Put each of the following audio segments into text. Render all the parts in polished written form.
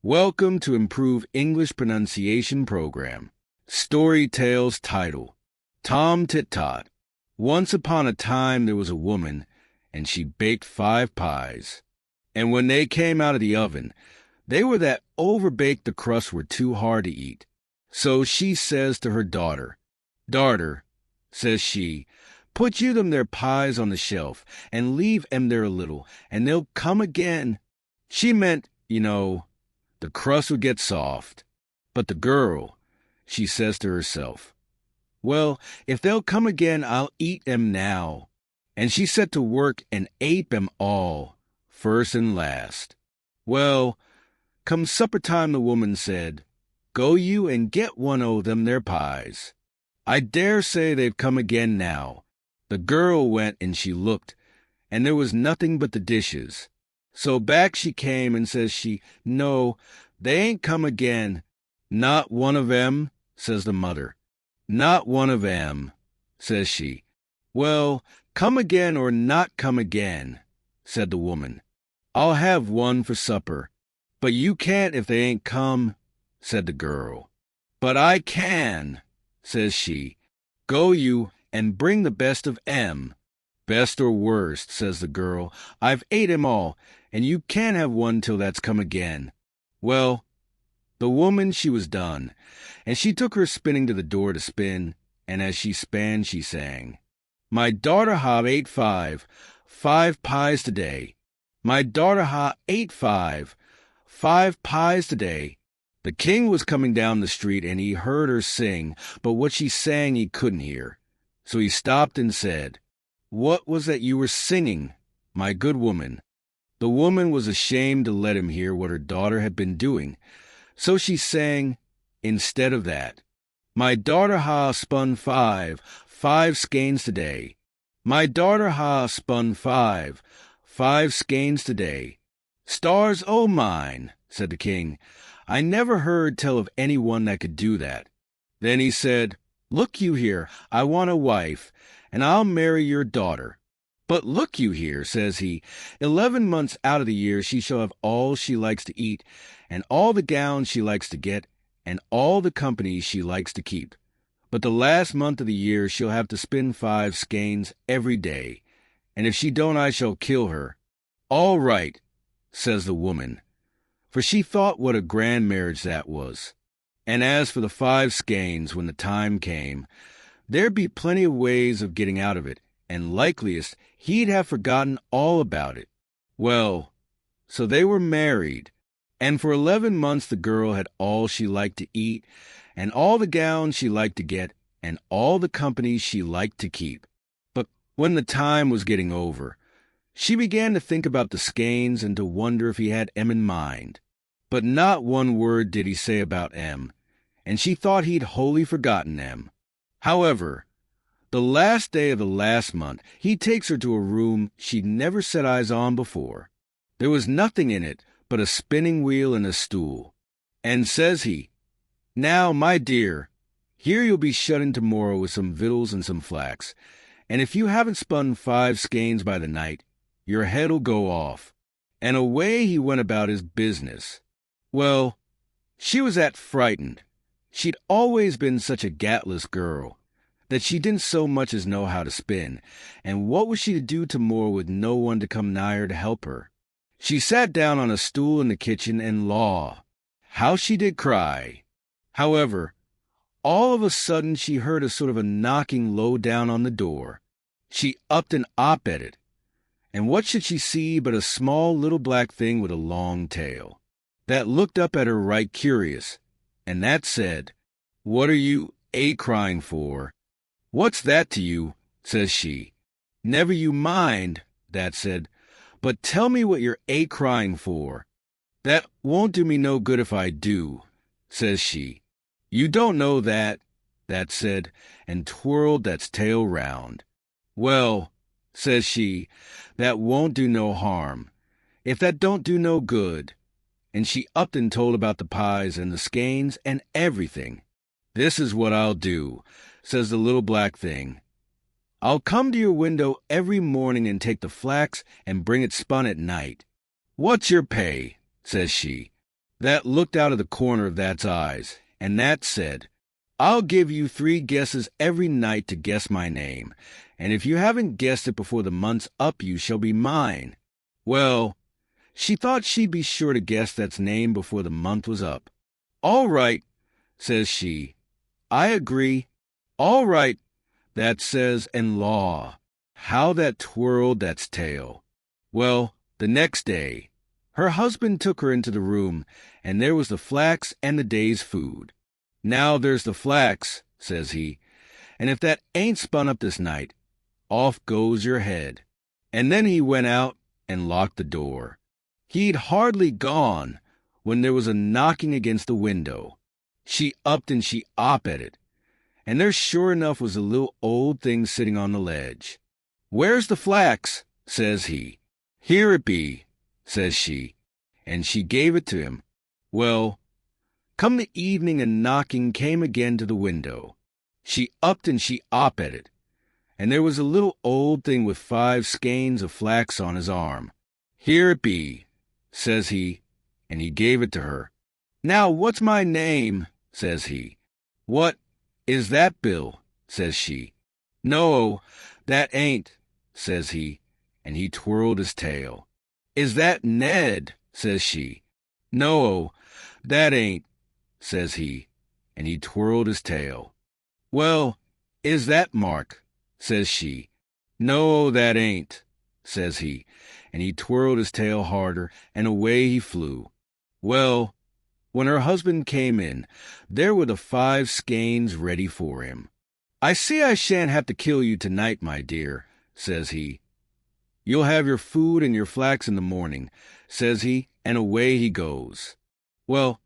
Welcome to Improve English Pronunciation Program. Story Tales title, Tom Tit Tot. Once upon a time there was a woman, and she baked 5 pies. And when they came out of the oven, they were that overbaked the crusts were too hard to eat. So she says to her daughter, "Darter," says she, "put you them their pies on the shelf, and leave 'em there a little, and they'll come again." She meant, the crust would get soft. But the girl, she says to herself, "Well, if they'll come again, I'll eat 'em now." And she set to work and ate 'em all, first and last. Well, come supper time, the woman said, "Go you and get one o' them their pies. I dare say they've come again now." The girl went and she looked, and there was nothing but the dishes. So back she came and says she, "No, they ain't come again." "Not one of 'em?" says the mother. "Not one of 'em," says she. "Well, come again or not come again," said the woman. "I'll have one for supper." "But you can't if they ain't come," said the girl. "But I can," says she. "Go you and bring the best of 'em." "Best or worst," says the girl, "I've ate 'em all, and you can't have one till that's come again." Well, the woman, she was done, and she took her spinning to the door to spin, and as she span, she sang, "My daughter ha ate 5 pies today. My daughter ha ate 5 pies today." The king was coming down the street, and he heard her sing, but what she sang he couldn't hear. So he stopped and said, "What was that you were singing, my good woman?" The woman was ashamed to let him hear what her daughter had been doing, so she sang, instead of that, "My daughter ha spun 5 skeins today. My daughter ha spun 5 skeins today." "Stars o' mine," said the king, "I never heard tell of any one that could do that." Then he said, "Look you here, I want a wife, and I'll marry your daughter. But look you here," says he, 11 months out of the year she shall have all she likes to eat, and all the gowns she likes to get, and all the company she likes to keep. But the last month of the year she'll have to spin 5 skeins every day, and if she don't I shall kill her." "All right," says the woman, for she thought what a grand marriage that was. And as for the 5 skeins, when the time came, there'd be plenty of ways of getting out of it, and likeliest he'd have forgotten all about it. Well, so they were married, and for 11 months the girl had all she liked to eat, and all the gowns she liked to get, and all the company she liked to keep. But when the time was getting over, she began to think about the skeins and to wonder if he had 'em in mind. But not one word did he say about 'em, and she thought he'd wholly forgotten 'em. However, the last day of the last month, he takes her to a room she'd never set eyes on before. There was nothing in it but a spinning wheel and a stool. And says he, "Now, my dear, here you'll be shut in tomorrow with some victuals and some flax, and if you haven't spun 5 skeins by the night, your head'll go off." And away he went about his business. Well, she was that frightened. She'd always been such a gatless girl that she didn't so much as know how to spin, and what was she to do tomorrow with no one to come nigh her to help her? She sat down on a stool in the kitchen, and law, how she did cry. However, all of a sudden she heard a sort of a knocking low down on the door. She upped and op at it, and what should she see but a small little black thing with a long tail, that looked up at her right curious, and that said, "What are you crying for?" "What's that to you?" says she. "Never you mind," that said, "but tell me what you're crying for." "That won't do me no good if I do," says she. "You don't know that," that said, and twirled that's tail round. "Well," says she, "that won't do no harm, if that don't do no good." And she upped and told about the pies and the skeins and everything. "This is what I'll do," says the little black thing. "I'll come to your window every morning and take the flax and bring it spun at night." "What's your pay?" says she. that looked out of the corner of that's eyes, and that said, I'll give you 3 guesses every night to guess my name, and if you haven't guessed it before the month's up, you shall be mine. Well, she thought she'd be sure to guess that's name before the month was up. All right, says she. I agree. All right, that says, and law, how that twirled that's tail. Well, the next day, her husband took her into the room, and there was the flax and the day's food. Now there's the flax, says he, and if that ain't spun up this night, off goes your head. And then he went out and locked the door. He'd hardly gone when there was a knocking against the window. She upped and she op at it, and there sure enough was a little old thing sitting on the ledge. Where's the flax? Says he. Here it be, says she, and she gave it to him. Well, come the evening and knocking came again to the window. She upped and she op at it, and there was a little old thing with 5 skeins of flax on his arm. Here it be, says he, and he gave it to her. Now what's my name? Says he. What is that, Bill? Says she. No, that ain't, says he, and he twirled his tail. Is that Ned? Says she. No, that ain't, says he, and he twirled his tail. Well, is that Mark? Says she. No, that ain't, says he, and he twirled his tail harder, and away he flew. Well, when her husband came in, there were the 5 skeins ready for him. I see I shan't have to kill you tonight, my dear, says he. You'll have your food and your flax in the morning, says he, and away he goes. Well,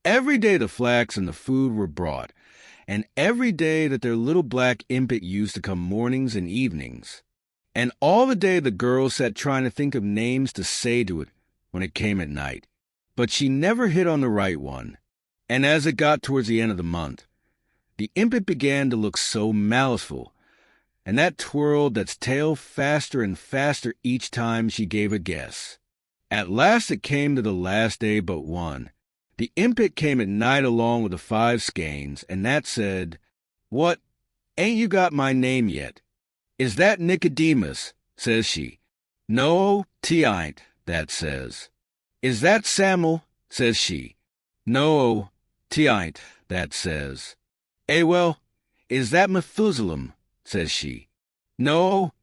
every day the flax and the food were brought, and every day that their little black impet used to come mornings and evenings, and all the day the girl sat trying to think of names to say to it when it came at night. But she never hit on the right one, and as it got towards the end of the month, the impet began to look so maliceful, and that twirled that's tail faster and faster each time she gave a guess. At last it came to the last day but one. The impet came at night along with the 5 skeins, and that said, What, ain't you got my name yet? Is that Nicodemus? Says she. No, 'tain't, that says. Is that Samuel? Says she. No, 'tain't, that says. Well, is that Methuselah? Says she. No,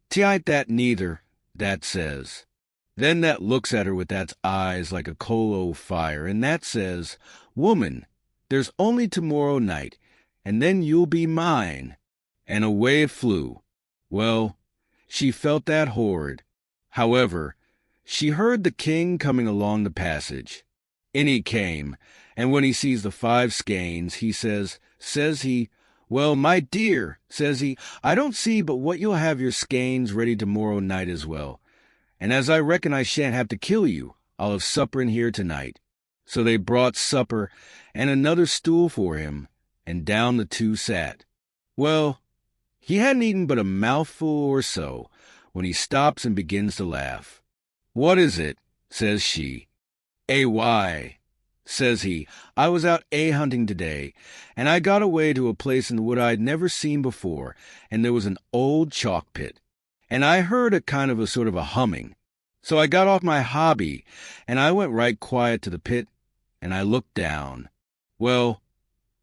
'tain't that neither, that says. Then that looks at her with that's eyes like a coal o' fire, and that says, Woman, there's only tomorrow night, and then you'll be mine. And away it flew. Well, she felt that horrid. However, she heard the king coming along the passage. In he came, and when he sees the 5 skeins, he says he, Well, my dear, says he, I don't see but what you'll have your skeins ready tomorrow night as well. And as I reckon I shan't have to kill you, I'll have supper in here tonight. So they brought supper and another stool for him, and down the 2 sat. Well, he hadn't eaten but a mouthful or so, when he stops and begins to laugh. What is it? Says she. Why, says he, I was out hunting today, and I got away to a place in the wood I'd never seen before, and there was an old chalk pit, and I heard a sort of a humming. So I got off my hobby, and I went right quiet to the pit, and I looked down. Well,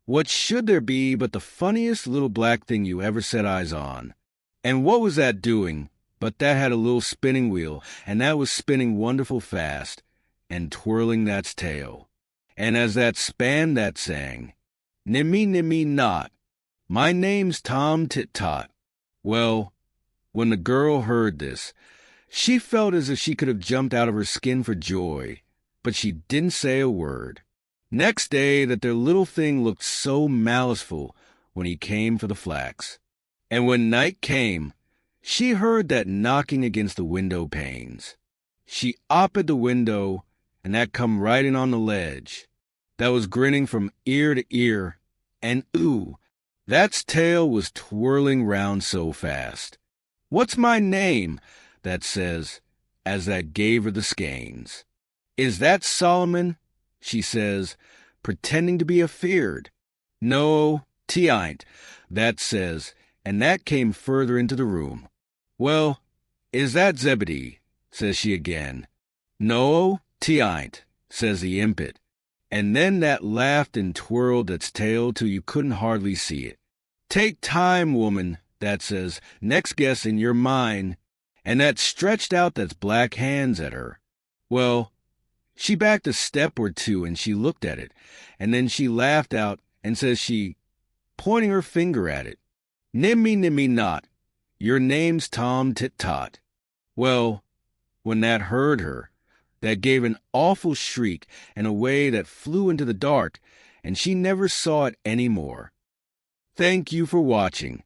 what should there be but the funniest little black thing you ever set eyes on? And what was that doing? But that had a little spinning wheel, and that was spinning wonderful fast, and twirling that's tail. And as that span, that sang, Nimmy, nimmy, not. My name's Tom Tit Tot. Well, when the girl heard this, she felt as if she could have jumped out of her skin for joy, but she didn't say a word. Next day that their little thing looked so maliceful when he came for the flax. And when night came, she heard that knocking against the window panes. She op at the window, and that come right in on the ledge. That was grinning from ear to ear, and ooh, that's tail was twirling round so fast. What's my name? That says, as that gave her the skeins. Is that Solomon? she says, pretending to be afeard. No, 'T ain't, that says, and that came further into the room. Well, is that Zebedee? Says she again. No, 'T ain't, says the impet. And then that laughed and twirled its tail till you couldn't hardly see it. Take time, woman, that says, next guess in your mind, and that stretched out that's black hands at her. Well, she backed a step or two and she looked at it, and then she laughed out and says she, pointing her finger at it, nimmy not, your name's Tom Tit Tot. Well, when that heard her, that gave an awful shriek and away that flew into the dark, and she never saw it any more. Thank you for watching.